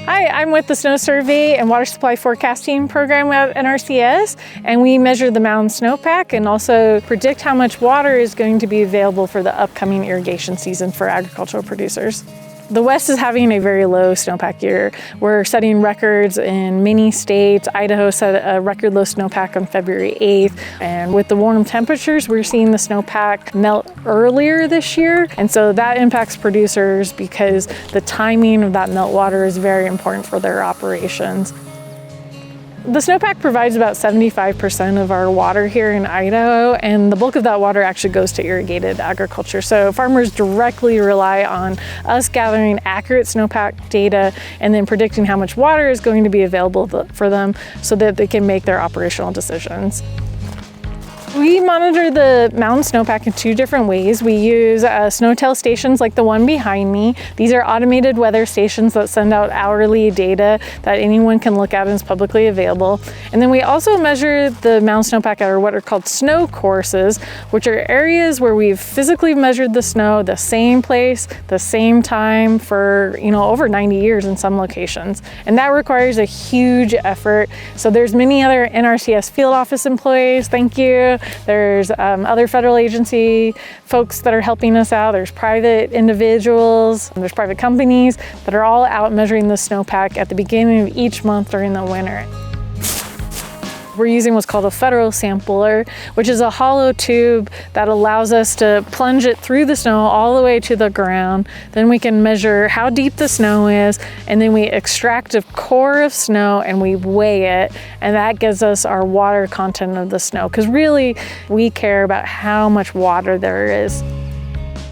Hi, I'm with the Snow Survey and Water Supply Forecasting Program at NRCS, and we measure the mountain snowpack and also predict how much water is going to be available for the upcoming irrigation season for agricultural producers. The West is having a very low snowpack year. We're setting records in many states. Idaho set a record low snowpack on February 8th. And with the warm temperatures, we're seeing the snowpack melt earlier this year. And so that impacts producers because the timing of that meltwater is very important for their operations. The snowpack provides about 75% of our water here in Idaho, and the bulk of that water actually goes to irrigated agriculture. So farmers directly rely on us gathering accurate snowpack data and then predicting how much water is going to be available for them so that they can make their operational decisions. We monitor the mountain snowpack in two different ways. We use snowtail stations like the one behind me. These are automated weather stations that send out hourly data that anyone can look at and is publicly available. And then we also measure the mountain snowpack at what are called snow courses, which are areas where we've physically measured the snow the same place, the same time for over 90 years in some locations. And that requires a huge effort. So there's many other NRCS field office employees, thank you. There's other federal agency folks that are helping us out. There's private individuals, there's private companies that are all out measuring the snowpack at the beginning of each month during the winter. We're using what's called a federal sampler, which is a hollow tube that allows us to plunge it through the snow all the way to the ground. Then we can measure how deep the snow is, and then we extract a core of snow and we weigh it, and that gives us our water content of the snow, because really we care about how much water there is.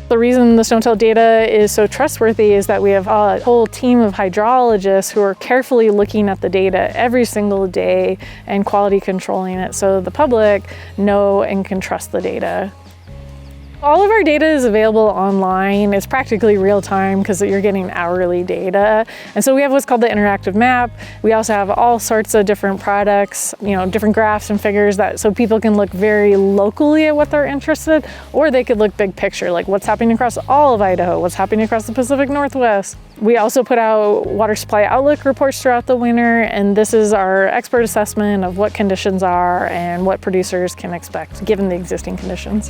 The reason the snowtail data is so trustworthy is that we have a whole team of hydrologists who are carefully looking at the data every single day and quality controlling it so the public know and can trust the data. All of our data is available online. It's practically real time because you're getting hourly data. And so we have what's called the interactive map. We also have all sorts of different products, different graphs and figures so people can look very locally at what they're interested, or they could look big picture, like what's happening across all of Idaho, what's happening across the Pacific Northwest. We also put out water supply outlook reports throughout the winter, and this is our expert assessment of what conditions are and what producers can expect given the existing conditions.